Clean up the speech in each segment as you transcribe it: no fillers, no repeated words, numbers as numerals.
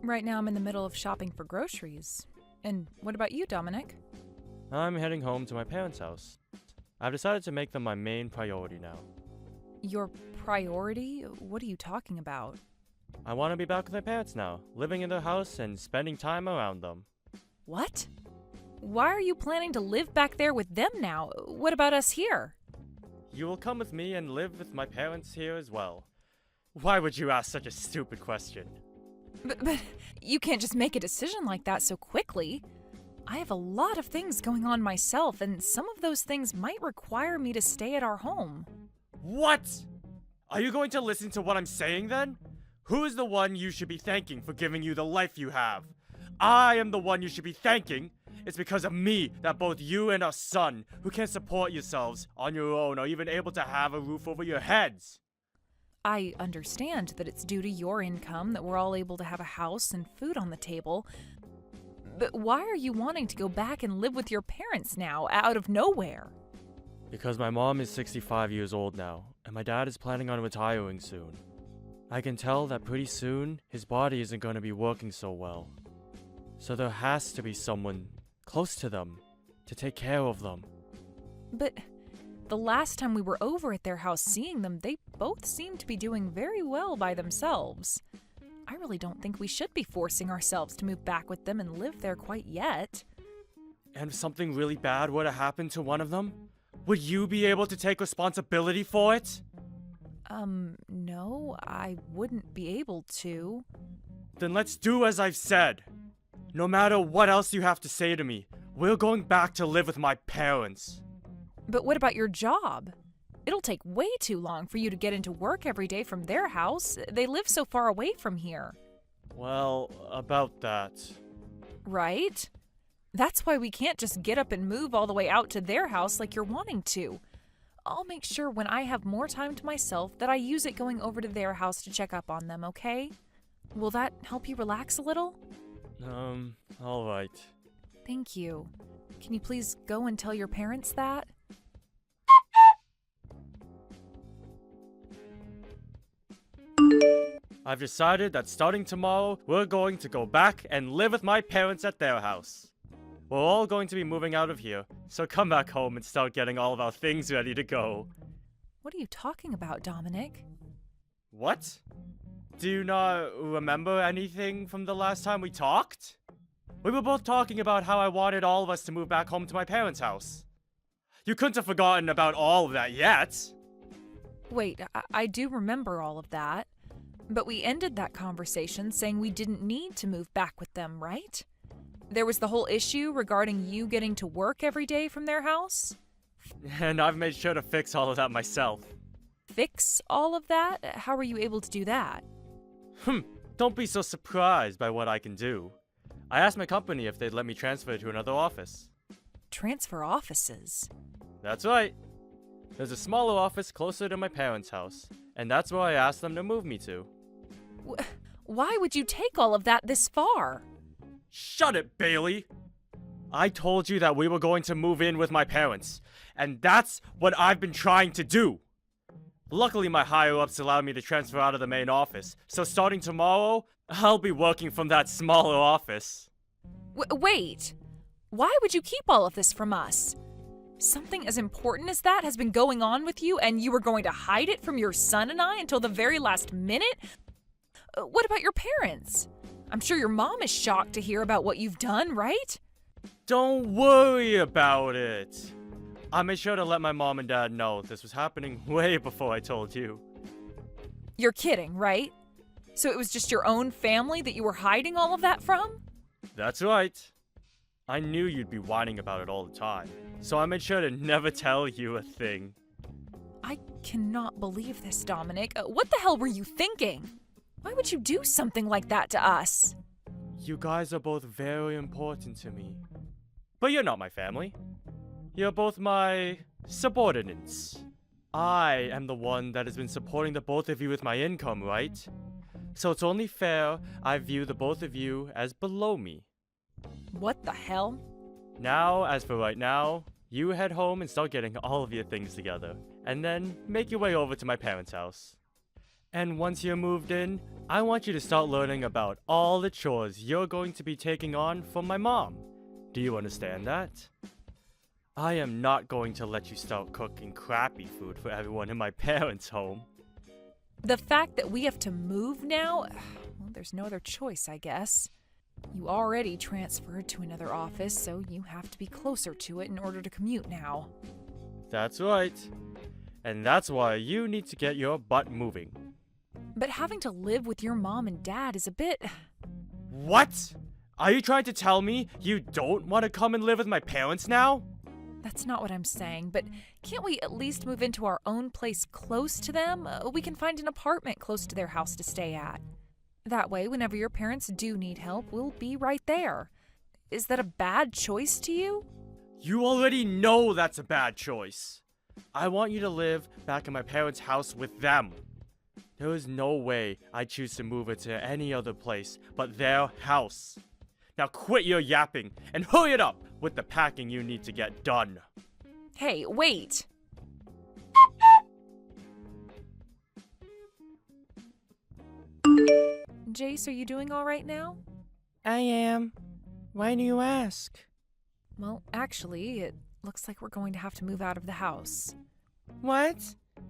Right now I'm in the middle of shopping for groceries. And what about you, Dominic? I'm heading home to my parents' house. I've decided to make them my main priority now. Your priority? What are you talking about? I want to be back with my parents now, living in their house and spending time around them. What? Why are you planning to live back there with them now? What about us here? You will come with me and live with my parents here as well. Why would you ask such a stupid question? But you can't just make a decision like that so quickly. I have a lot of things going on myself, and some of those things might require me to stay at our home. What? Are you going to listen to what I'm saying then? Who is the one you should be thanking for giving you the life you have? I am the one you should be thanking. It's because of me that both you and our son, who can't support yourselves on your own, are even able to have a roof over your heads. I understand that it's due to your income that we're all able to have a house and food on the table. But why are you wanting to go back and live with your parents now, out of nowhere? Because my mom is 65 years old now, and my dad is planning on retiring soon. I can tell that pretty soon, his body isn't going to be working so well. So there has to be someone close to them to take care of them. But the last time we were over at their house seeing them, they both seemed to be doing very well by themselves. I really don't think we should be forcing ourselves to move back with them and live there quite yet. And if something really bad were to happen to one of them, would you be able to take responsibility for it? No, I wouldn't be able to. Then let's do as I've said. No matter what else you have to say to me, we're going back to live with my parents. But what about your job? It'll take way too long for you to get into work every day from their house. They live so far away from here. Well, about that. Right? That's why we can't just get up and move all the way out to their house like you're wanting to. I'll make sure when I have more time to myself that I use it going over to their house to check up on them, okay? Will that help you relax a little? Alright. Thank you. Can you please go and tell your parents that? I've decided that starting tomorrow, we're going to go back and live with my parents at their house. We're all going to be moving out of here, so come back home and start getting all of our things ready to go. What are you talking about, Dominic? What? Do you not remember anything from the last time we talked? We were both talking about how I wanted all of us to move back home to my parents' house. You couldn't have forgotten about all of that yet. Wait, I do remember all of that. But we ended that conversation saying we didn't need to move back with them, right? There was the whole issue regarding you getting to work every day from their house. And I've made sure to fix all of that myself. Fix all of that? How were you able to do that? Don't be so surprised by what I can do. I asked my company if they'd let me transfer to another office. Transfer offices? That's right. There's a smaller office closer to my parents' house, and that's where I asked them to move me to. Why would you take all of that this far? Shut it, Bailey! I told you that we were going to move in with my parents, and that's what I've been trying to do. Luckily, my higher-ups allowed me to transfer out of the main office, so starting tomorrow, I'll be working from that smaller office. Wait! Why would you keep all of this from us? Something as important as that has been going on with you, and you were going to hide it from your son and I until the very last minute? What about your parents? I'm sure your mom is shocked to hear about what you've done, right? Don't worry about it. I made sure to let my mom and dad know this was happening way before I told you. You're kidding, right? So it was just your own family that you were hiding all of that from? That's right. I knew you'd be whining about it all the time, so I made sure to never tell you a thing. I cannot believe this, Dominic. What the hell were you thinking? Why would you do something like that to us? You guys are both very important to me. But you're not my family. You're both my subordinates. I am the one that has been supporting the both of you with my income, right? So it's only fair I view the both of you as below me. What the hell? Now, as for right now, you head home and start getting all of your things together, and then make your way over to my parents' house. And once you're moved in, I want you to start learning about all the chores you're going to be taking on from my mom. Do you understand that? I am not going to let you start cooking crappy food for everyone in my parents' home. The fact that we have to move now, well, there's no other choice, I guess. You already transferred to another office, so you have to be closer to it in order to commute now. That's right. And that's why you need to get your butt moving. But having to live with your mom and dad is a bit... What? Are you trying to tell me you don't want to come and live with my parents now? That's not what I'm saying, but can't we at least move into our own place close to them? We can find an apartment close to their house to stay at. That way, whenever your parents do need help, we'll be right there. Is that a bad choice to you? You already know that's a bad choice. I want you to live back in my parents' house with them. There is no way I choose to move into any other place but their house. Now quit your yapping and hurry it up with the packing you need to get done. Hey, wait! Jace, are you doing all right now? I am. Why do you ask? Well, actually, it looks like we're going to have to move out of the house. What?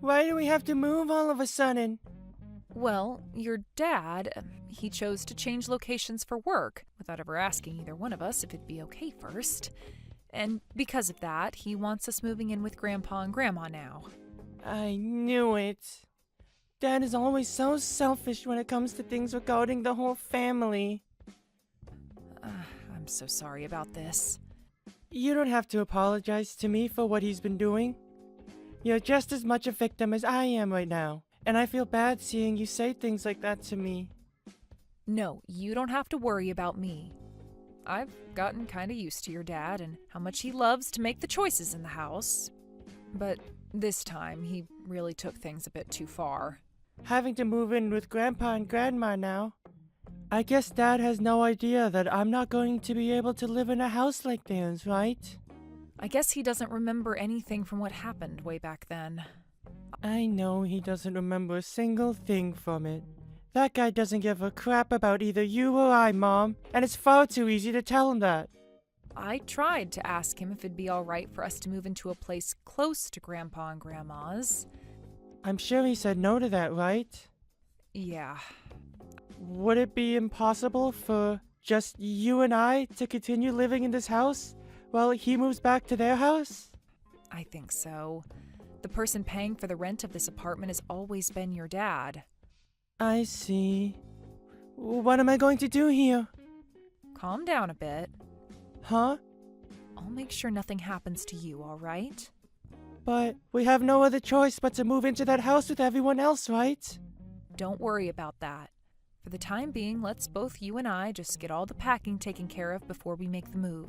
Why do we have to move all of a sudden? Well, your dad, he chose to change locations for work without ever asking either one of us if it'd be okay first. And because of that, he wants us moving in with Grandpa and Grandma now. I knew it. Dad is always so selfish when it comes to things regarding the whole family. I'm so sorry about this. You don't have to apologize to me for what he's been doing. You're just as much a victim as I am right now, and I feel bad seeing you say things like that to me. No, you don't have to worry about me. I've gotten kind of used to your dad and how much he loves to make the choices in the house. But this time, he really took things a bit too far. Having to move in with Grandpa and Grandma now. I guess Dad has no idea that I'm not going to be able to live in a house like theirs, right? I guess he doesn't remember anything from what happened way back then. I know he doesn't remember a single thing from it. That guy doesn't give a crap about either you or I, Mom, and it's far too easy to tell him that. I tried to ask him if it'd be all right for us to move into a place close to Grandpa and Grandma's. I'm sure he said no to that, right? Yeah. Would it be impossible for just you and I to continue living in this house while he moves back to their house? I think so. The person paying for the rent of this apartment has always been your dad. I see. What am I going to do here? Calm down a bit. Huh? I'll make sure nothing happens to you, all right? But we have no other choice but to move into that house with everyone else, right? Don't worry about that. For the time being, let's both you and I just get all the packing taken care of before we make the move.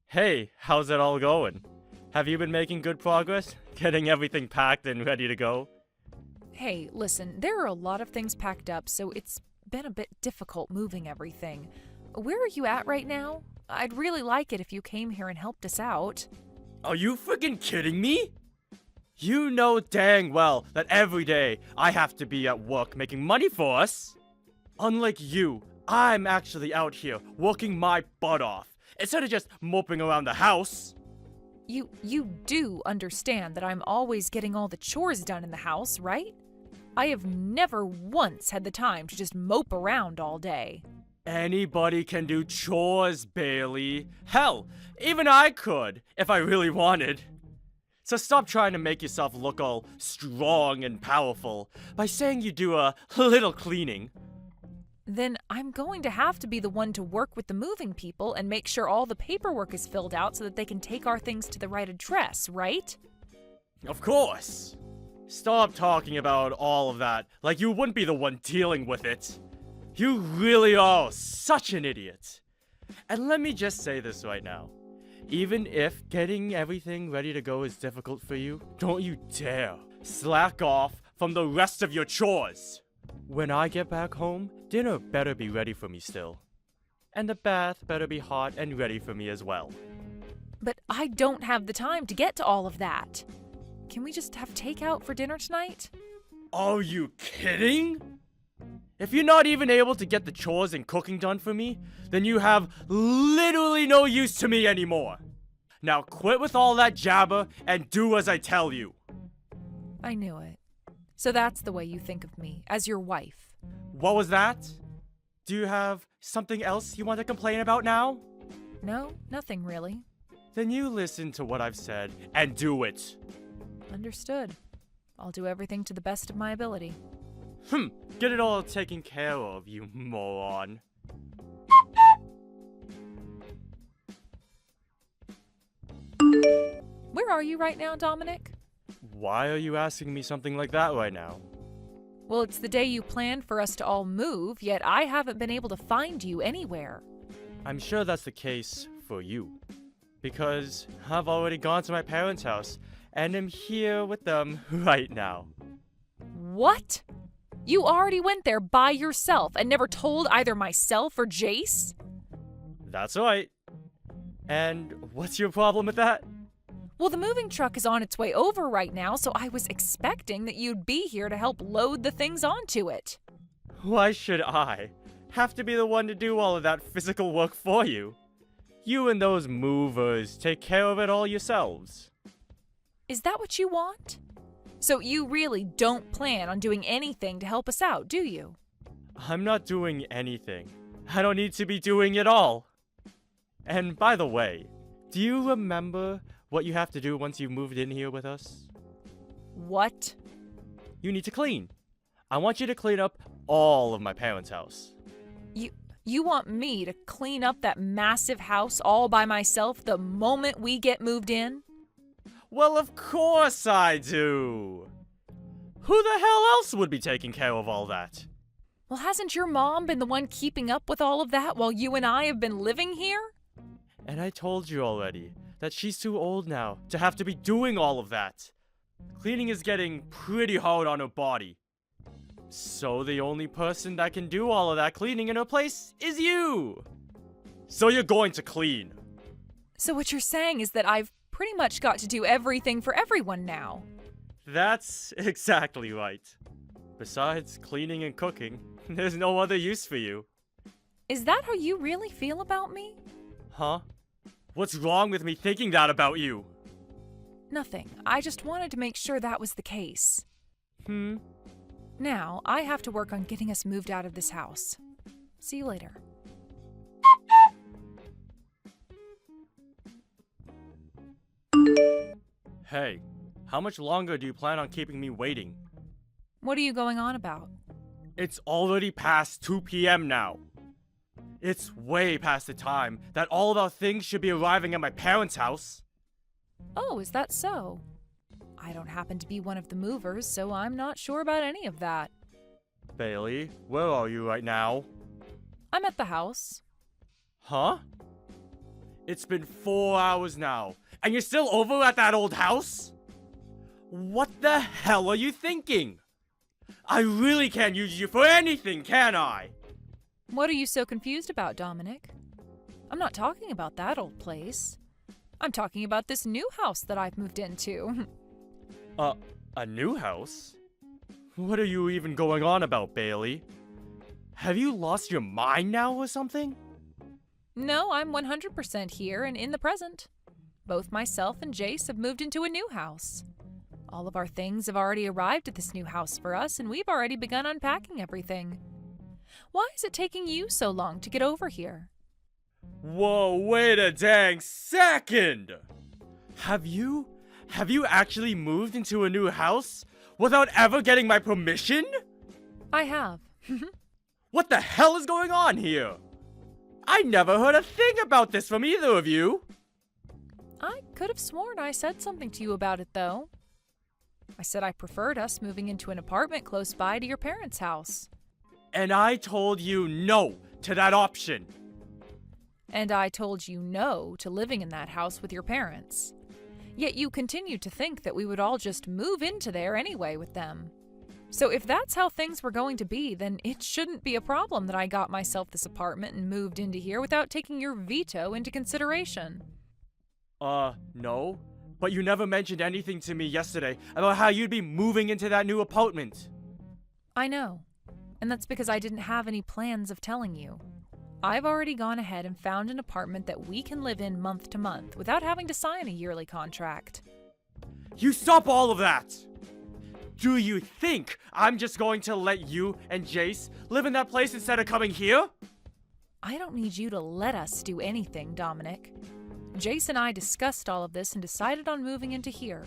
Hey, how's it all going? Have you been making good progress? Getting everything packed and ready to go? Hey, listen, there are a lot of things packed up, so it's been a bit difficult moving everything. Where are you at right now? I'd really like it if you came here and helped us out. Are you freaking kidding me? You know dang well that every day I have to be at work making money for us. Unlike you, I'm actually out here working my butt off instead of just moping around the house. You do understand that I'm always getting all the chores done in the house, right? I have never once had the time to just mope around all day. Anybody can do chores, Bailey. Hell, even I could, if I really wanted. So stop trying to make yourself look all strong and powerful by saying you do a little cleaning. Then I'm going to have to be the one to work with the moving people and make sure all the paperwork is filled out so that they can take our things to the right address, right? Of course. Stop talking about all of that like you wouldn't be the one dealing with it. You really are such an idiot. And let me just say this right now. Even if getting everything ready to go is difficult for you, don't you dare slack off from the rest of your chores. When I get back home, dinner better be ready for me still. And the bath better be hot and ready for me as well. But I don't have the time to get to all of that. Can we just have takeout for dinner tonight? Are you kidding? If you're not even able to get the chores and cooking done for me, then you have literally no use to me anymore. Now quit with all that jabber and do as I tell you. I knew it. So that's the way you think of me, as your wife. What was that? Do you have something else you want to complain about now? No, nothing really. Then you listen to what I've said and do it. Understood. I'll do everything to the best of my ability. Get it all taken care of, you moron. Where are you right now, Dominic? Why are you asking me something like that right now? Well, it's the day you planned for us to all move, yet I haven't been able to find you anywhere. I'm sure that's the case for you. Because I've already gone to my parents' house, and am here with them right now. What? You already went there by yourself and never told either myself or Jace? That's right. And what's your problem with that? Well, the moving truck is on its way over right now, so I was expecting that you'd be here to help load the things onto it. Why should I have to be the one to do all of that physical work for you? You and those movers take care of it all yourselves. Is that what you want? So you really don't plan on doing anything to help us out, do you? I'm not doing anything. I don't need to be doing it all. And by the way, do you remember what you have to do once you've moved in here with us? What? You need to clean. I want you to clean up all of my parents' house. You want me to clean up that massive house all by myself the moment we get moved in? Well, of course I do. Who the hell else would be taking care of all that? Well, hasn't your mom been the one keeping up with all of that while you and I have been living here? And I told you already that she's too old now to have to be doing all of that. Cleaning is getting pretty hard on her body. So the only person that can do all of that cleaning in her place is you. So you're going to clean. So what you're saying is that I've pretty much got to do everything for everyone now. That's exactly right. Besides cleaning and cooking, there's no other use for you. Is that how you really feel about me? Huh? What's wrong with me thinking that about you? Nothing. I just wanted to make sure that was the case. Now, I have to work on getting us moved out of this house. See you later. Hey, how much longer do you plan on keeping me waiting? What are you going on about? It's already past 2 p.m. now. It's way past the time that all of our things should be arriving at my parents' house. Oh, is that so? I don't happen to be one of the movers, so I'm not sure about any of that. Bailey, where are you right now? I'm at the house. Huh? It's been 4 hours now, and you're still over at that old house? What the hell are you thinking? I really can't use you for anything, can I? What are you so confused about, Dominic? I'm not talking about that old place. I'm talking about this new house that I've moved into. A new house? What are you even going on about, Bailey? Have you lost your mind now or something? No, I'm 100% here and in the present. Both myself and Jace have moved into a new house. All of our things have already arrived at this new house for us, and we've already begun unpacking everything. Why is it taking you so long to get over here? Whoa, wait a dang second! Have you actually moved into a new house without ever getting my permission? I have. What the hell is going on here? I never heard a thing about this from either of you. I could have sworn I said something to you about it, though. I said I preferred us moving into an apartment close by to your parents' house. And I told you no to that option. And I told you no to living in that house with your parents. Yet you continued to think that we would all just move into there anyway with them. So if that's how things were going to be, then it shouldn't be a problem that I got myself this apartment and moved into here without taking your veto into consideration. No. But you never mentioned anything to me yesterday about how you'd be moving into that new apartment. I know. And that's because I didn't have any plans of telling you. I've already gone ahead and found an apartment that we can live in month to month without having to sign a yearly contract. You stop all of that! Do you think I'm just going to let you and Jace live in that place instead of coming here? I don't need you to let us do anything, Dominic. Jace and I discussed all of this and decided on moving into here.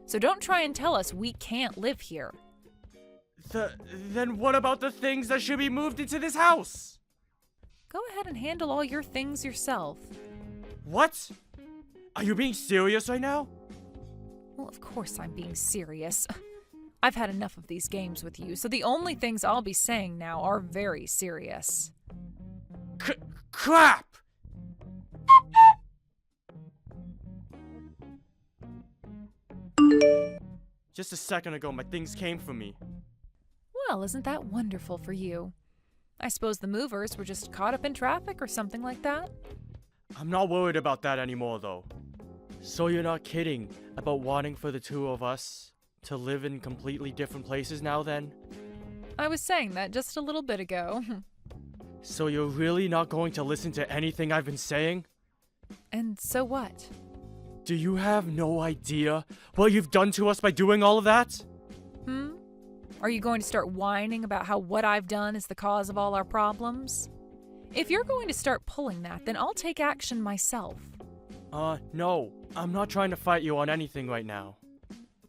So don't try and tell us we can't live here. Then what about the things that should be moved into this house? Go ahead and handle all your things yourself. What? Are you being serious right now? Well, of course I'm being serious. I've had enough of these games with you, so the only things I'll be saying now are very serious. Crap! Just a second ago, my things came for me. Well, isn't that wonderful for you? I suppose the movers were just caught up in traffic or something like that? I'm not worried about that anymore, though. So you're not kidding about wanting for the two of us to live in completely different places now, then? I was saying that just a little bit ago. So you're really not going to listen to anything I've been saying? And so what? Do you have no idea what you've done to us by doing all of that? Are you going to start whining about how what I've done is the cause of all our problems? If you're going to start pulling that, then I'll take action myself. No. I'm not trying to fight you on anything right now.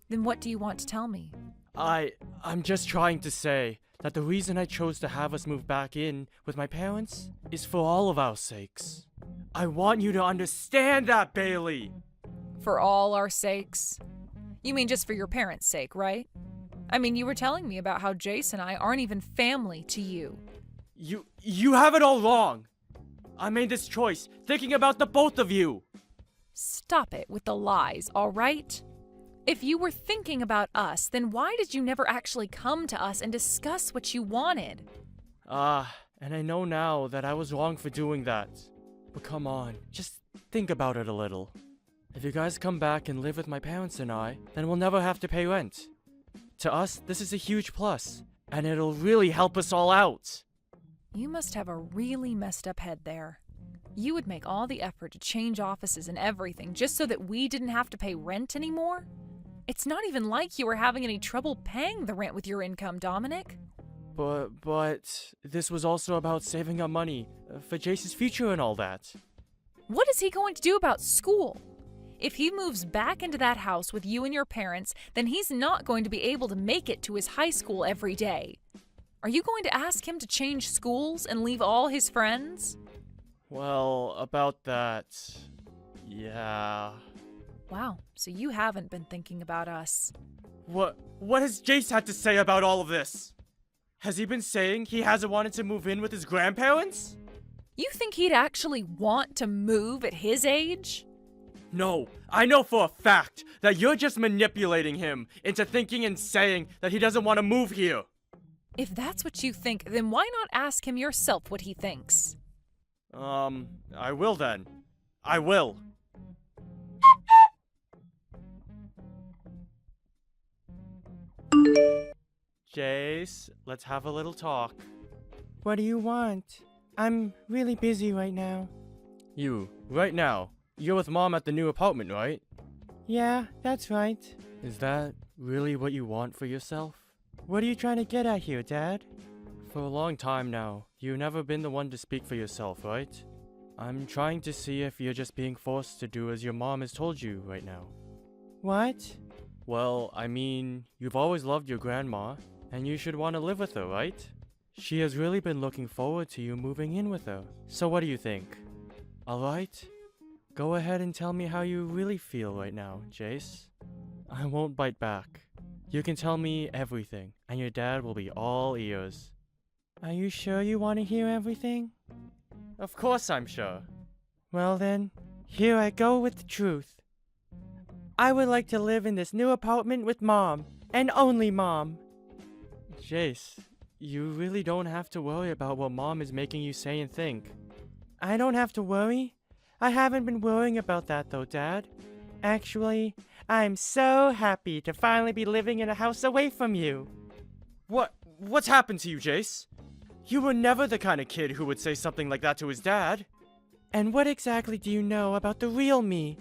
Then what do you want to tell me? I'm just trying to say that the reason I chose to have us move back in with my parents is for all of our sakes. I want you to understand that, Bailey! For all our sakes? You mean just for your parents' sake, right? I mean, you were telling me about how Jace and I aren't even family to you. You have it all wrong! I made this choice thinking about the both of you! Stop it with the lies, all right? If you were thinking about us, then why did you never actually come to us and discuss what you wanted? And I know now that I was wrong for doing that. But come on, just think about it a little. If you guys come back and live with my parents and I, then we'll never have to pay rent. To us, this is a huge plus, and it'll really help us all out. You must have a really messed up head there. You would make all the effort to change offices and everything just so that we didn't have to pay rent anymore? It's not even like you were having any trouble paying the rent with your income, Dominic. But this was also about saving up money for Jace's future and all that. What is he going to do about school? If he moves back into that house with you and your parents, then he's not going to be able to make it to his high school every day. Are you going to ask him to change schools and leave all his friends? Well, about that, yeah. Wow, so you haven't been thinking about us. What has Jace had to say about all of this? Has he been saying he hasn't wanted to move in with his grandparents? You think he'd actually want to move at his age? No, I know for a fact that you're just manipulating him into thinking and saying that he doesn't want to move here. If that's what you think, then why not ask him yourself what he thinks? I will then. I will. Jace, let's have a little talk. What do you want? I'm really busy right now. You, right now, you're with Mom at the new apartment, right? Yeah, that's right. Is that really what you want for yourself? What are you trying to get at here, Dad? For a long time now, you've never been the one to speak for yourself, right? I'm trying to see if you're just being forced to do as your mom has told you right now. What? Well, I mean, you've always loved your grandma, and you should want to live with her, right? She has really been looking forward to you moving in with her. So what do you think? Alright? Go ahead and tell me how you really feel right now, Jace. I won't bite back. You can tell me everything, and your dad will be all ears. Are you sure you want to hear everything? Of course I'm sure. Well then, here I go with the truth. I would like to live in this new apartment with Mom, and only Mom. Jace, you really don't have to worry about what Mom is making you say and think. I don't have to worry? I haven't been worrying about that though, Dad. Actually, I'm so happy to finally be living in a house away from you. What's happened to you, Jace? You were never the kind of kid who would say something like that to his dad. And what exactly do you know about the real me?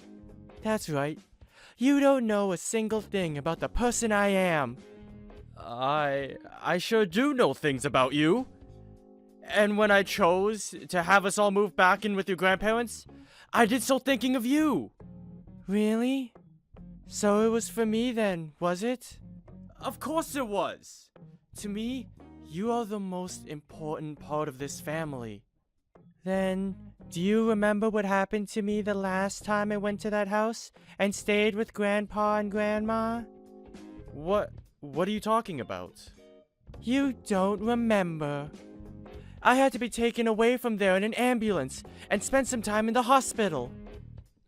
That's right. You don't know a single thing about the person I am. I sure do know things about you. And when I chose to have us all move back in with your grandparents, I did so thinking of you. Really? So it was for me then, was it? Of course it was. To me, you are the most important part of this family. Then, do you remember what happened to me the last time I went to that house and stayed with Grandpa and Grandma? What are you talking about? You don't remember. I had to be taken away from there in an ambulance and spent some time in the hospital.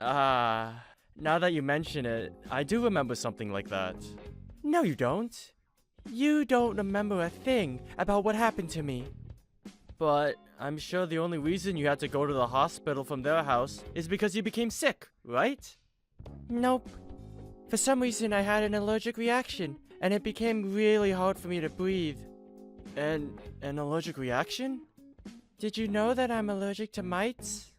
Now that you mention it, I do remember something like that. No, you don't. You don't remember a thing about what happened to me. But I'm sure the only reason you had to go to the hospital from their house is because you became sick, right? Nope. For some reason, I had an allergic reaction, and it became really hard for me to breathe. An allergic reaction? Did you know that I'm allergic to mites?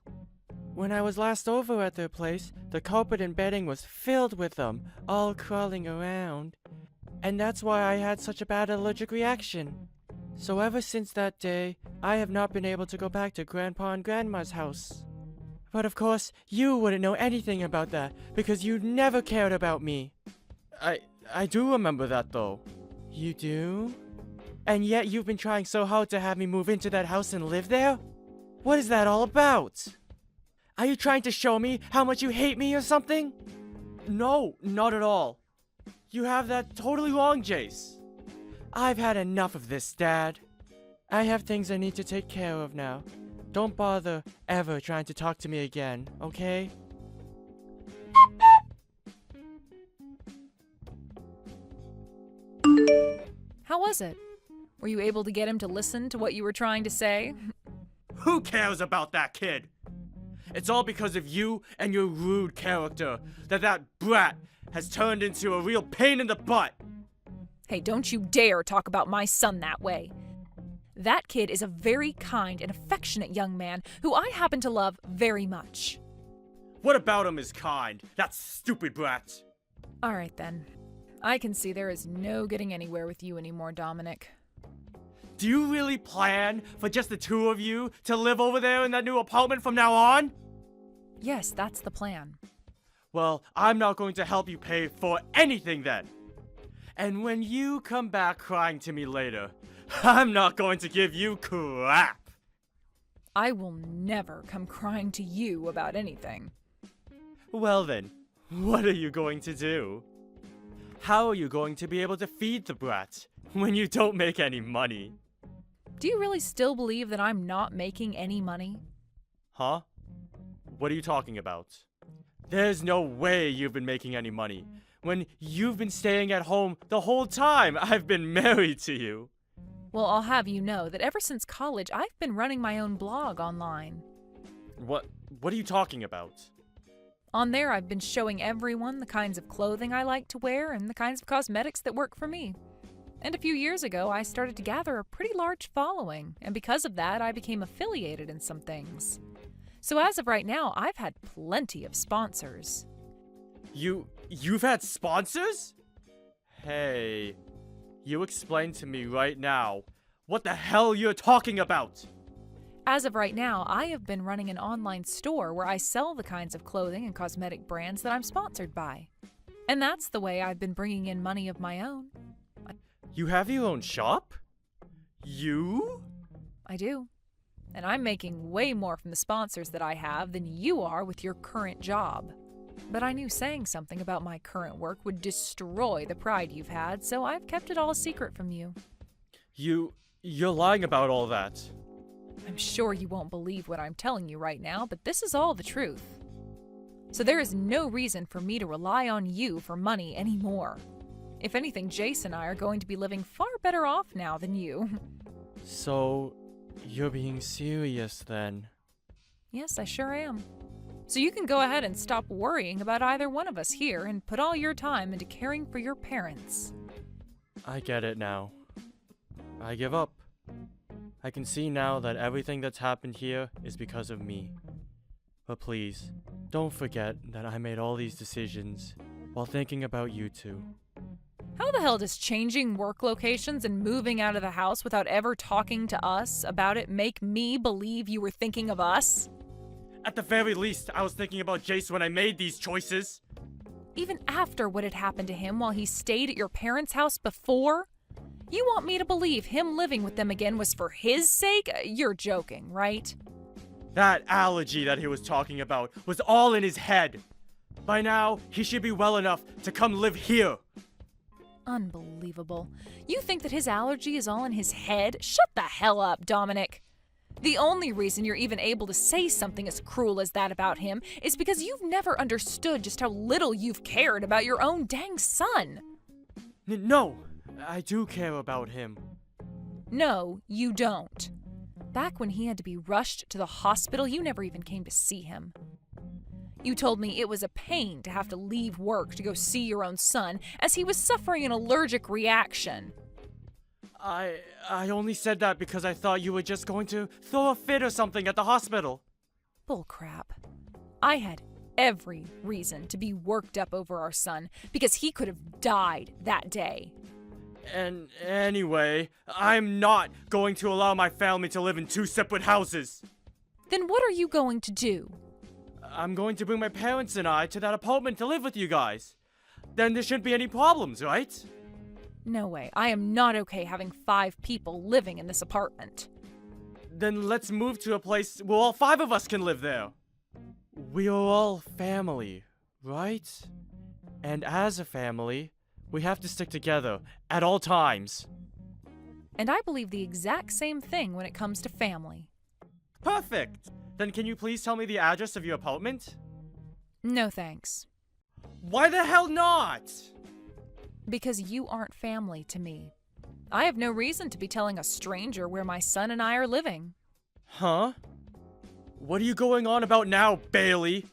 When I was last over at their place, the carpet and bedding was filled with them, all crawling around. And that's why I had such a bad allergic reaction. So ever since that day, I have not been able to go back to Grandpa and Grandma's house. But of course, you wouldn't know anything about that, because you never cared about me. I do remember that though. You do? And yet you've been trying so hard to have me move into that house and live there? What is that all about? Are you trying to show me how much you hate me or something? No, not at all. You have that totally wrong, Jace. I've had enough of this, Dad. I have things I need to take care of now. Don't bother ever trying to talk to me again, okay? How was it? Were you able to get him to listen to what you were trying to say? Who cares about that kid? It's all because of you and your rude character that brat has turned into a real pain in the butt. Hey, don't you dare talk about my son that way. That kid is a very kind and affectionate young man who I happen to love very much. What about him is kind? That stupid brat. All right, then. I can see there is no getting anywhere with you anymore, Dominic. Do you really plan for just the two of you to live over there in that new apartment from now on? Yes, that's the plan. Well, I'm not going to help you pay for anything then. And when you come back crying to me later, I'm not going to give you crap. I will never come crying to you about anything. Well then, what are you going to do? How are you going to be able to feed the brat when you don't make any money? Do you really still believe that I'm not making any money? Huh? What are you talking about? There's no way you've been making any money when you've been staying at home the whole time I've been married to you. Well, I'll have you know that ever since college, I've been running my own blog online. What are you talking about? On there, I've been showing everyone the kinds of clothing I like to wear and the kinds of cosmetics that work for me. And a few years ago, I started to gather a pretty large following, and because of that, I became affiliated in some things. So as of right now, I've had plenty of sponsors. You've had sponsors? Hey, you explain to me right now what the hell you're talking about. As of right now, I have been running an online store where I sell the kinds of clothing and cosmetic brands that I'm sponsored by. And that's the way I've been bringing in money of my own. You have your own shop? You? I do. And I'm making way more from the sponsors that I have than you are with your current job. But I knew saying something about my current work would destroy the pride you've had, so I've kept it all a secret from you. You're lying about all that. I'm sure you won't believe what I'm telling you right now, but this is all the truth. So there is no reason for me to rely on you for money anymore. If anything, Jace and I are going to be living far better off now than you. So, you're being serious then? Yes, I sure am. So you can go ahead and stop worrying about either one of us here and put all your time into caring for your parents. I get it now. I give up. I can see now that everything that's happened here is because of me. But please, don't forget that I made all these decisions while thinking about you two. How the hell does changing work locations and moving out of the house without ever talking to us about it make me believe you were thinking of us? At the very least, I was thinking about Jace when I made these choices. Even after what had happened to him while he stayed at your parents' house before? You want me to believe him living with them again was for his sake? You're joking, right? That allergy that he was talking about was all in his head. By now, he should be well enough to come live here. Unbelievable. You think that his allergy is all in his head? Shut the hell up, Dominic. The only reason you're even able to say something as cruel as that about him is because you've never understood just how little you've cared about your own dang son. No, I do care about him. No, you don't. Back when he had to be rushed to the hospital, you never even came to see him. You told me it was a pain to have to leave work to go see your own son as he was suffering an allergic reaction. I only said that because I thought you were just going to throw a fit or something at the hospital. Bullcrap. I had every reason to be worked up over our son because he could have died that day. And anyway, I'm not going to allow my family to live in two separate houses. Then what are you going to do? I'm going to bring my parents and I to that apartment to live with you guys. Then there shouldn't be any problems, right? No way. I am not okay having 5 people living in this apartment. Then let's move to a place where all 5 of us can live there. We are all family, right? And as a family, we have to stick together at all times. And I believe the exact same thing when it comes to family. Perfect! Then can you please tell me the address of your apartment? No thanks. Why the hell not? Because you aren't family to me. I have no reason to be telling a stranger where my son and I are living. Huh? What are you going on about now, Bailey?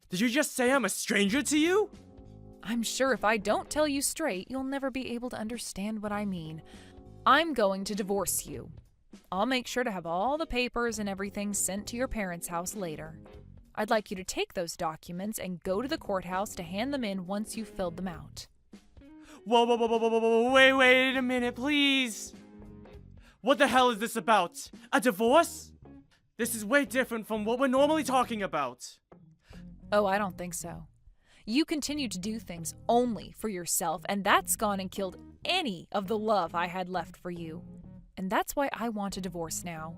Did you just say I'm a stranger to you? I'm sure if I don't tell you straight, you'll never be able to understand what I mean. I'm going to divorce you. I'll make sure to have all the papers and everything sent to your parents' house later. I'd like you to take those documents and go to the courthouse to hand them in once you've filled them out. Whoa, wait a minute, please. What the hell is this about? A divorce? This is way different from what we're normally talking about. Oh, I don't think so. You continue to do things only for yourself, and that's gone and killed any of the love I had left for you. And that's why I want a divorce now.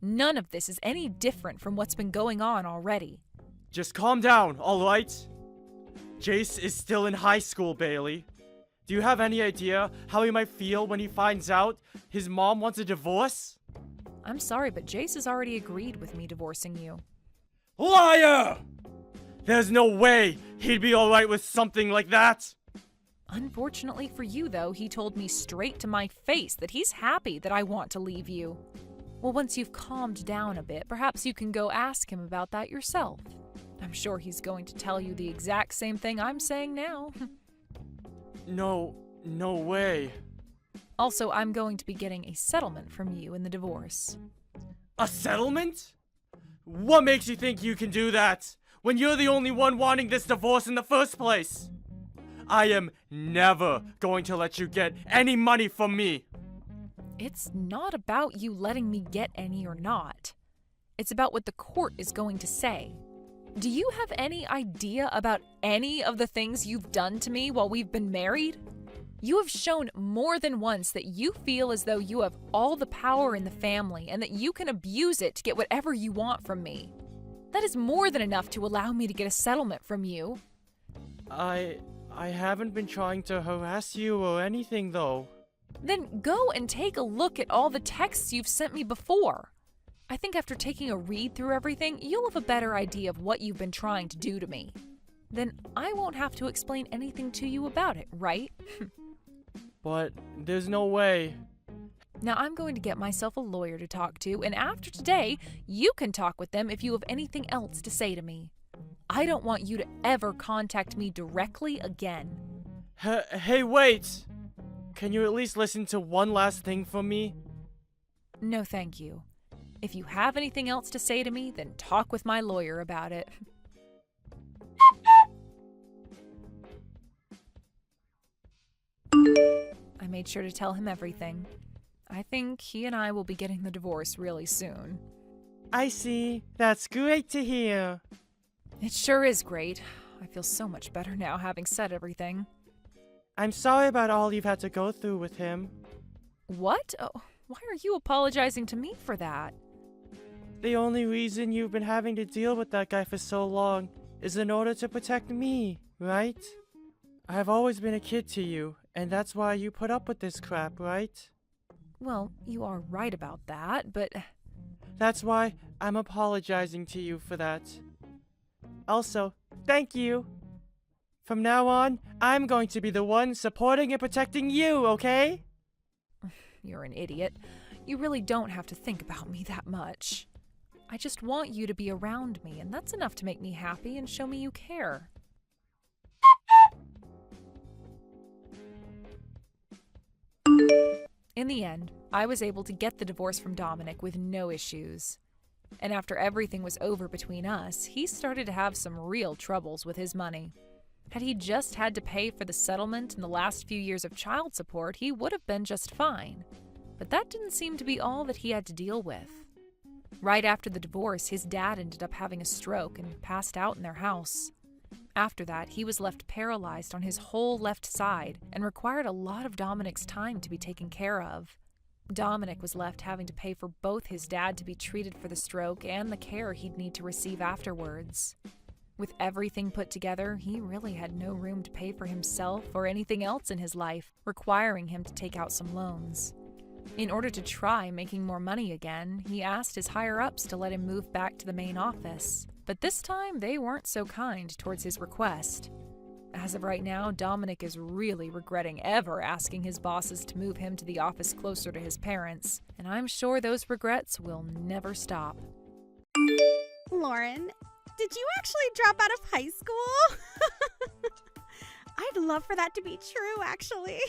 None of this is any different from what's been going on already. Just calm down, alright? Jace is still in high school, Bailey. Do you have any idea how he might feel when he finds out his mom wants a divorce? I'm sorry, but Jace has already agreed with me divorcing you. Liar! There's no way he'd be alright with something like that. Unfortunately for you, though, he told me straight to my face that he's happy that I want to leave you. Well, once you've calmed down a bit, perhaps you can go ask him about that yourself. I'm sure he's going to tell you the exact same thing I'm saying now. No way. Also, I'm going to be getting a settlement from you in the divorce. A settlement? What makes you think you can do that when you're the only one wanting this divorce in the first place? I am never going to let you get any money from me. It's not about you letting me get any or not. It's about what the court is going to say. Do you have any idea about any of the things you've done to me while we've been married? You have shown more than once that you feel as though you have all the power in the family and that you can abuse it to get whatever you want from me. That is more than enough to allow me to get a settlement from you. I haven't been trying to harass you or anything, though. Then go and take a look at all the texts you've sent me before. I think after taking a read through everything, you'll have a better idea of what you've been trying to do to me. Then I won't have to explain anything to you about it, right? But there's no way. Now I'm going to get myself a lawyer to talk to, and after today, you can talk with them if you have anything else to say to me. I don't want you to ever contact me directly again. Hey, wait! Can you at least listen to one last thing from me? No, thank you. If you have anything else to say to me, then talk with my lawyer about it. I made sure to tell him everything. I think he and I will be getting the divorce really soon. I see. That's great to hear. It sure is great. I feel so much better now having said everything. I'm sorry about all you've had to go through with him. What? Oh, why are you apologizing to me for that? The only reason you've been having to deal with that guy for so long is in order to protect me, right? I've always been a kid to you, and that's why you put up with this crap, right? Well, you are right about that, but... That's why I'm apologizing to you for that. Also, thank you. From now on, I'm going to be the one supporting and protecting you, okay? You're an idiot. You really don't have to think about me that much. I just want you to be around me, and that's enough to make me happy and show me you care. In the end, I was able to get the divorce from Dominic with no issues. And after everything was over between us, he started to have some real troubles with his money. Had he just had to pay for the settlement and the last few years of child support, he would have been just fine. But that didn't seem to be all that he had to deal with. Right after the divorce, his dad ended up having a stroke and passed out in their house. After that, he was left paralyzed on his whole left side and required a lot of Dominic's time to be taken care of. Dominic was left having to pay for both his dad to be treated for the stroke and the care he'd need to receive afterwards. With everything put together, he really had no room to pay for himself or anything else in his life, requiring him to take out some loans. In order to try making more money again, he asked his higher-ups to let him move back to the main office. But this time, they weren't so kind towards his request. As of right now, Dominic is really regretting ever asking his bosses to move him to the office closer to his parents, and I'm sure those regrets will never stop. Lauren, did you actually drop out of high school? I'd love for that to be true, actually.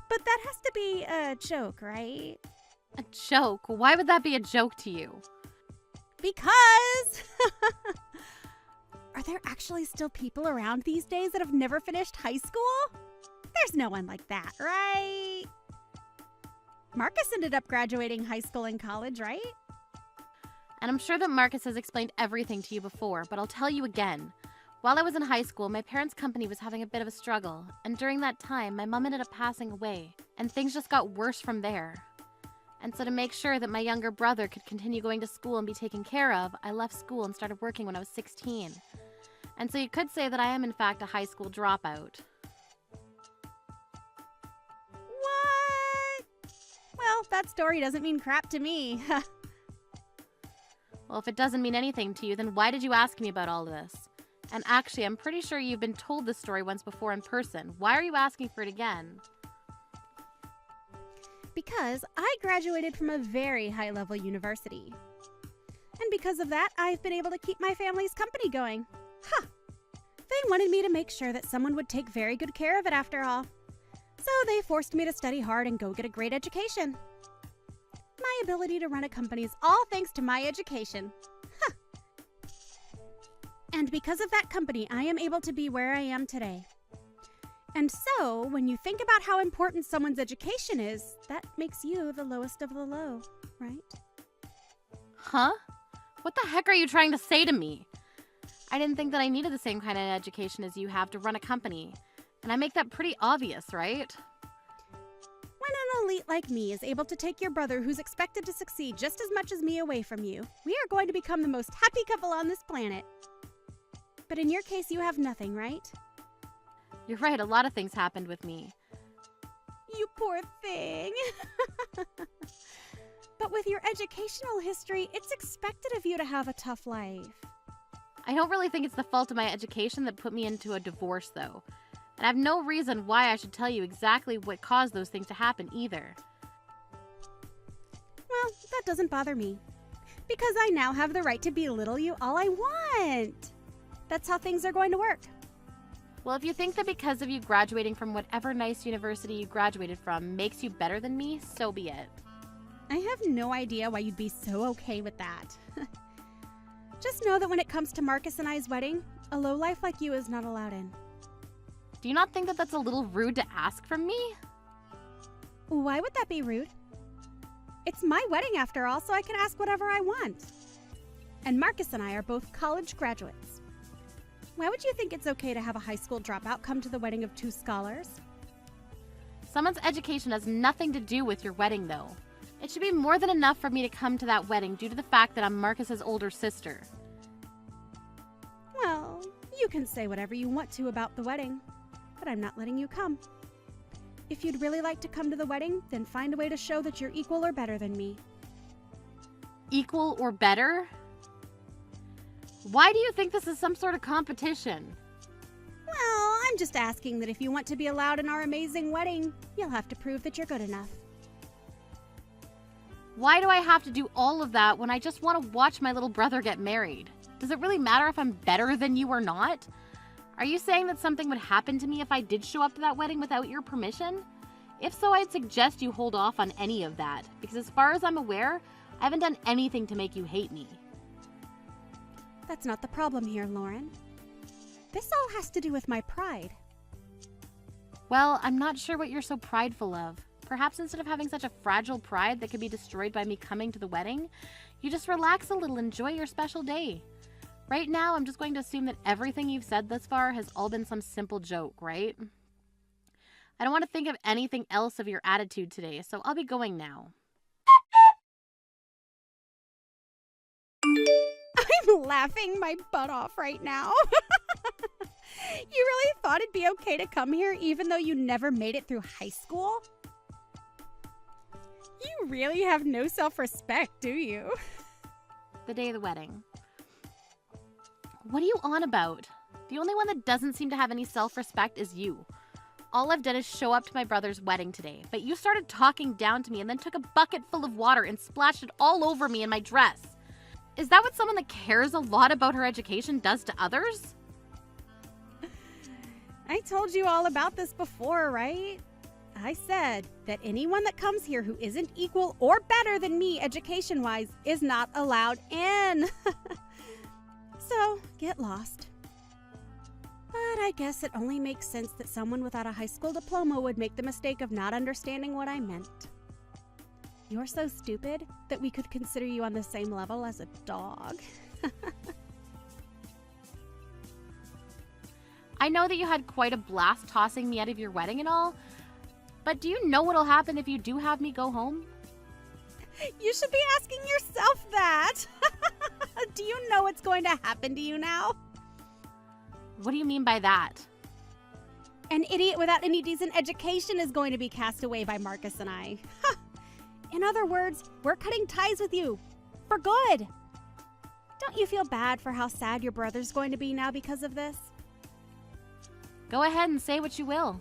But that has to be a joke, right? A joke? Why would that be a joke to you? Because are there actually still people around these days that have never finished high school? There's no one like that, right? Marcus ended up graduating high school and college, right? And I'm sure that Marcus has explained everything to you before, but I'll tell you again. While I was in high school, my parents' company was having a bit of a struggle, and during that time, my mom ended up passing away, and things just got worse from there. And so to make sure that my younger brother could continue going to school and be taken care of, I left school and started working when I was 16. And so you could say that I am in fact a high school dropout. What? Well, that story doesn't mean crap to me. Well, if it doesn't mean anything to you, then why did you ask me about all this? And actually, I'm pretty sure you've been told this story once before in person. Why are you asking for it again? Because I graduated from a very high-level university. And because of that, I've been able to keep my family's company going. They wanted me to make sure that someone would take very good care of it after all. So they forced me to study hard and go get a great education. My ability to run a company is all thanks to my education. And because of that company, I am able to be where I am today. And so, when you think about how important someone's education is, that makes you the lowest of the low, right? Huh? What the heck are you trying to say to me? I didn't think that I needed the same kind of education as you have to run a company. And I make that pretty obvious, right? When an elite like me is able to take your brother who's expected to succeed just as much as me away from you, we are going to become the most happy couple on this planet. But in your case, you have nothing, right? You're right, a lot of things happened with me. You poor thing. But with your educational history, it's expected of you to have a tough life. I don't really think it's the fault of my education that put me into a divorce, though. And I have no reason why I should tell you exactly what caused those things to happen either. Well, that doesn't bother me. Because I now have the right to belittle you all I want. That's how things are going to work. Well, if you think that because of you graduating from whatever nice university you graduated from makes you better than me, so be it. I have no idea why you'd be so okay with that. Just know that when it comes to Marcus and I's wedding, a lowlife like you is not allowed in. Do you not think that that's a little rude to ask from me? Why would that be rude? It's my wedding after all, so I can ask whatever I want. And Marcus and I are both college graduates. Why would you think it's okay to have a high school dropout come to the wedding of two scholars? Someone's education has nothing to do with your wedding, though. It should be more than enough for me to come to that wedding due to the fact that I'm Marcus's older sister. Well, you can say whatever you want to about the wedding, but I'm not letting you come. If you'd really like to come to the wedding, then find a way to show that you're equal or better than me. Equal or better? Why do you think this is some sort of competition? Well, I'm just asking that if you want to be allowed in our amazing wedding, you'll have to prove that you're good enough. Why do I have to do all of that when I just want to watch my little brother get married? Does it really matter if I'm better than you or not? Are you saying that something would happen to me if I did show up to that wedding without your permission? If so, I'd suggest you hold off on any of that, because as far as I'm aware, I haven't done anything to make you hate me. That's not the problem here, Lauren. This all has to do with my pride. Well, I'm not sure what you're so prideful of. Perhaps instead of having such a fragile pride that could be destroyed by me coming to the wedding, you just relax a little, enjoy your special day. Right now, I'm just going to assume that everything you've said thus far has all been some simple joke, right? I don't want to think of anything else of your attitude today, so I'll be going now. I'm laughing my butt off right now. You really thought it'd be okay to come here even though you never made it through high school? You really have no self-respect, do you? The day of the wedding. What are you on about? The only one that doesn't seem to have any self-respect is you. All I've done is show up to my brother's wedding today, but you started talking down to me and then took a bucket full of water and splashed it all over me and my dress. Is that what someone that cares a lot about her education does to others? I told you all about this before, right? I said that anyone that comes here who isn't equal or better than me education-wise is not allowed in. So, get lost. But I guess it only makes sense that someone without a high school diploma would make the mistake of not understanding what I meant. You're so stupid that we could consider you on the same level as a dog. I know that you had quite a blast tossing me out of your wedding and all, but do you know what'll happen if you do have me go home? You should be asking yourself that. Do you know what's going to happen to you now? What do you mean by that? An idiot without any decent education is going to be cast away by Marcus and I. In other words, we're cutting ties with you. For good. Don't you feel bad for how sad your brother's going to be now because of this? Go ahead and say what you will.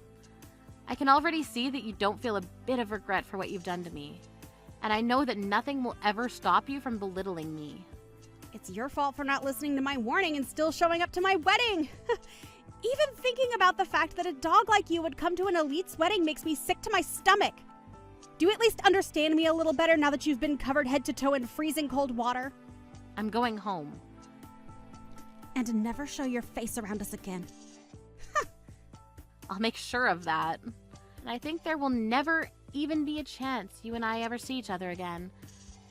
I can already see that you don't feel a bit of regret for what you've done to me. And I know that nothing will ever stop you from belittling me. It's your fault for not listening to my warning and still showing up to my wedding. Even thinking about the fact that a dog like you would come to an elite's wedding makes me sick to my stomach. Do you at least understand me a little better now that you've been covered head to toe in freezing cold water? I'm going home. And never show your face around us again. I'll make sure of that. And I think there will never even be a chance you and I ever see each other again.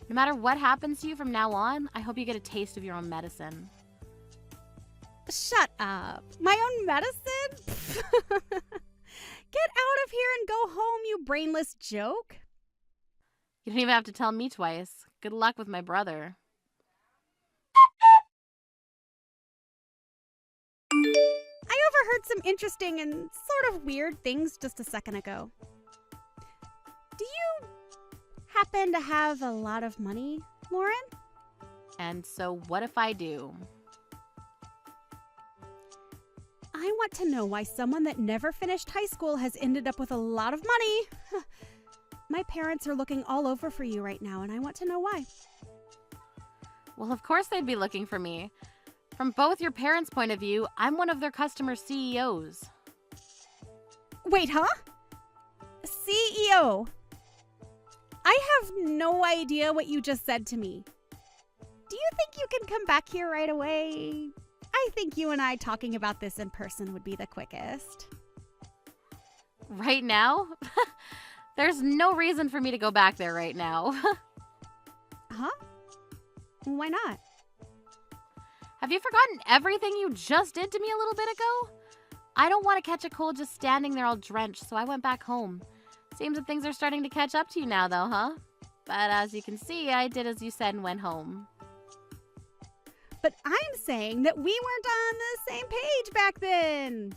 No matter what happens to you from now on, I hope you get a taste of your own medicine. Shut up. My own medicine? Get out of here and go home, you brainless joke. You don't even have to tell me twice. Good luck with my brother. I overheard some interesting and sort of weird things just a second ago. Do you happen to have a lot of money, Lauren? And so what if I do? I want to know why someone that never finished high school has ended up with a lot of money. My parents are looking all over for you right now, and I want to know why. Well, of course they'd be looking for me. From both your parents' point of view, I'm one of their customer CEOs. Wait, huh? CEO. I have no idea what you just said to me. Do you think you can come back here right away? I think you and I talking about this in person would be the quickest. Right now? There's no reason for me to go back there right now. Huh? Why not? Have you forgotten everything you just did to me a little bit ago? I don't want to catch a cold just standing there all drenched, so I went back home. Seems that things are starting to catch up to you now, though, huh? But as you can see, I did as you said and went home. But I'm saying that we weren't on the same page back then.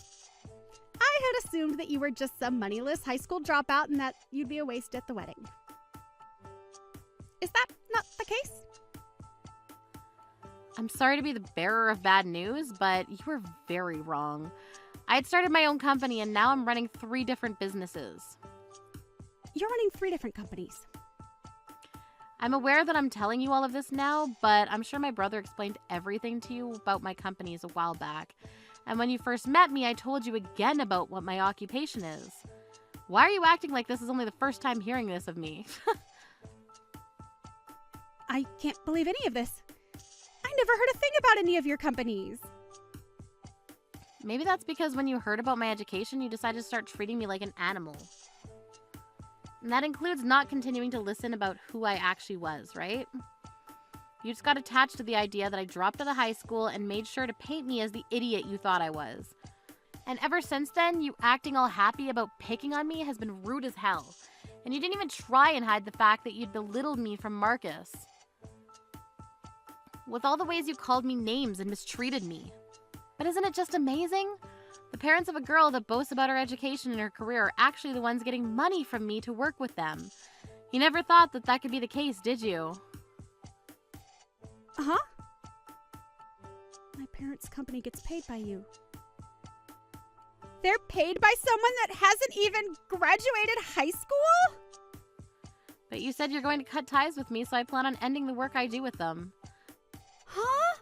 I had assumed that you were just some moneyless high school dropout and that you'd be a waste at the wedding. Is that not the case? I'm sorry to be the bearer of bad news, but you were very wrong. I had started my own company and now I'm running 3 different businesses. You're running 3 different companies. I'm aware that I'm telling you all of this now, but I'm sure my brother explained everything to you about my companies a while back. And when you first met me, I told you again about what my occupation is. Why are you acting like this is only the first time hearing this of me? I can't believe any of this. I never heard a thing about any of your companies. Maybe that's because when you heard about my education, you decided to start treating me like an animal. And that includes not continuing to listen about who I actually was, right? You just got attached to the idea that I dropped out of high school and made sure to paint me as the idiot you thought I was. And ever since then, you acting all happy about picking on me has been rude as hell. And you didn't even try and hide the fact that you'd belittled me from Marcus. With all the ways you called me names and mistreated me. But isn't it just amazing? The parents of a girl that boasts about her education and her career are actually the ones getting money from me to work with them. You never thought that that could be the case, did you? Huh? My parents' company gets paid by you. They're paid by someone that hasn't even graduated high school? But you said you're going to cut ties with me, so I plan on ending the work I do with them. Huh?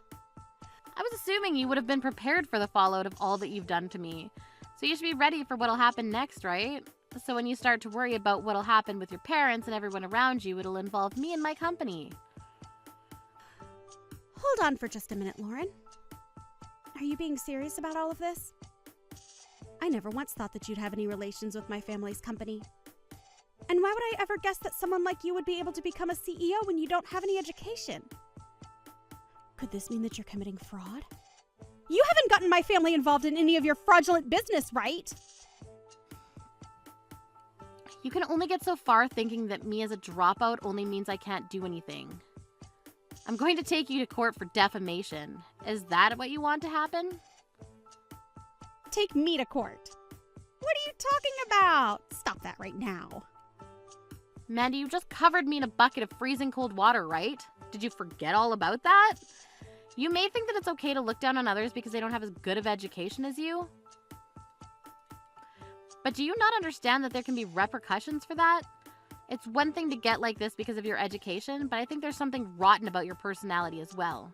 I was assuming you would have been prepared for the fallout of all that you've done to me. So you should be ready for what'll happen next, right? So when you start to worry about what'll happen with your parents and everyone around you, it'll involve me and my company. Hold on for just a minute, Lauren. Are you being serious about all of this? I never once thought that you'd have any relations with my family's company. And why would I ever guess that someone like you would be able to become a CEO when you don't have any education? Could this mean that you're committing fraud? You haven't gotten my family involved in any of your fraudulent business, right? You can only get so far thinking that me as a dropout only means I can't do anything. I'm going to take you to court for defamation. Is that what you want to happen? Take me to court. What are you talking about? Stop that right now. Mandy, you just covered me in a bucket of freezing cold water, right? Did you forget all about that? You may think that it's okay to look down on others because they don't have as good of education as you. But do you not understand that there can be repercussions for that? It's one thing to get like this because of your education, but I think there's something rotten about your personality as well.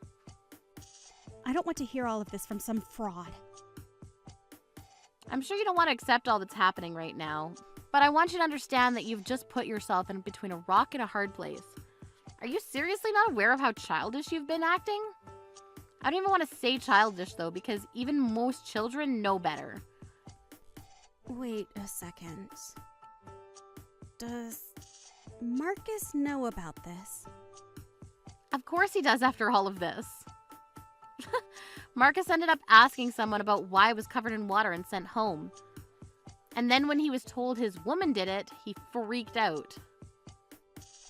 I don't want to hear all of this from some fraud. I'm sure you don't want to accept all that's happening right now, but I want you to understand that you've just put yourself in between a rock and a hard place. Are you seriously not aware of how childish you've been acting? I don't even want to say childish though, because even most children know better. Wait a second. Does Marcus know about this? Of course he does after all of this. Marcus ended up asking someone about why I was covered in water and sent home. And then when he was told his woman did it, he freaked out.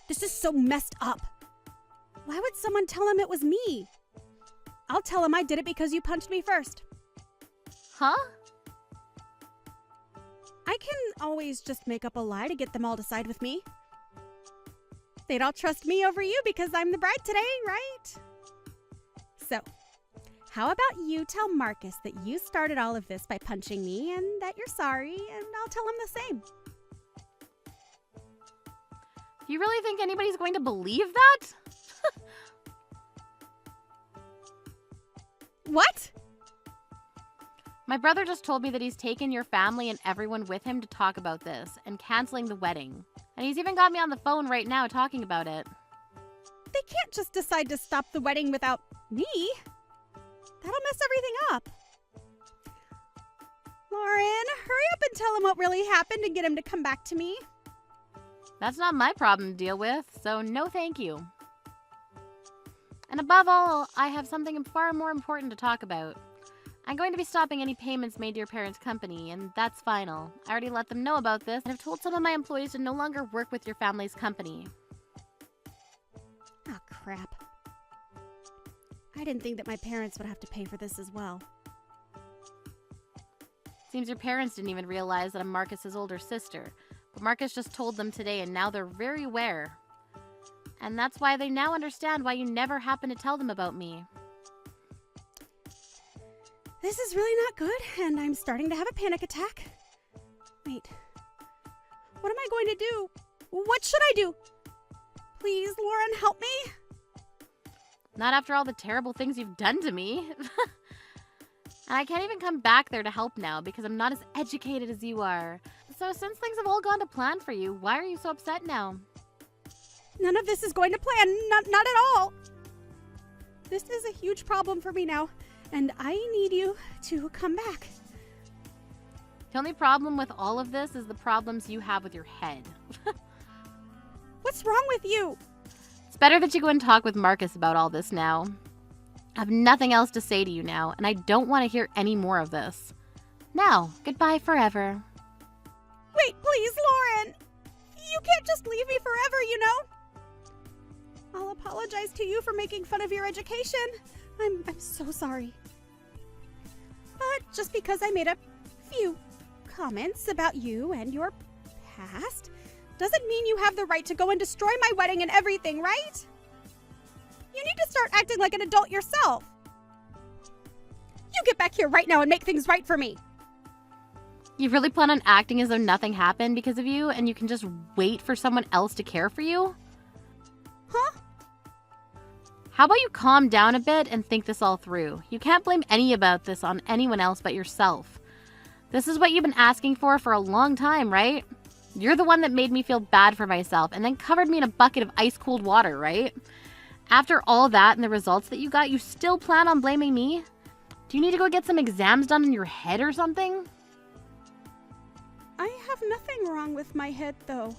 This is so messed up. Why would someone tell him it was me? I'll tell him I did it because you punched me first. Huh? I can always just make up a lie to get them all to side with me. They'd all trust me over you because I'm the bride today, right? So, how about you tell Marcus that you started all of this by punching me and that you're sorry, and I'll tell him the same. Do you really think anybody's going to believe that? What? My brother just told me that he's taken your family and everyone with him to talk about this and canceling the wedding. And he's even got me on the phone right now talking about it. They can't just decide to stop the wedding without me. That'll mess everything up. Lauren, hurry up and tell him what really happened and get him to come back to me. That's not my problem to deal with, so no thank you. And above all, I have something far more important to talk about. I'm going to be stopping any payments made to your parents' company, and that's final. I already let them know about this, and I've told some of my employees to no longer work with your family's company. Oh, crap. I didn't think that my parents would have to pay for this as well. Seems your parents didn't even realize that I'm Marcus's older sister, but Marcus just told them today, and now they're very aware. And that's why they now understand why you never happened to tell them about me. This is really not good, and I'm starting to have a panic attack. Wait. What am I going to do? What should I do? Please, Lauren, help me. Not after all the terrible things you've done to me. And I can't even come back there to help now because I'm not as educated as you are. So since things have all gone to plan for you, why are you so upset now? None of this is going to plan. Not at all. This is a huge problem for me now, and I need you to come back. The only problem with all of this is the problems you have with your head. What's wrong with you? It's better that you go and talk with Marcus about all this now. I have nothing else to say to you now, and I don't want to hear any more of this. Now, goodbye forever. Wait, please, Lauren. You can't just leave me forever, you know? I'll apologize to you for making fun of your education. I'm so sorry. But just because I made a few comments about you and your past doesn't mean you have the right to go and destroy my wedding and everything, right? You need to start acting like an adult yourself. You get back here right now and make things right for me. You really plan on acting as though nothing happened because of you and you can just wait for someone else to care for you? Huh? How about you calm down a bit and think this all through? You can't blame any about this on anyone else but yourself. This is what you've been asking for a long time, right? You're the one that made me feel bad for myself and then covered me in a bucket of ice-cold water, right? After all that and the results that you got, you still plan on blaming me? Do you need to go get some exams done in your head or something? I have nothing wrong with my head, though.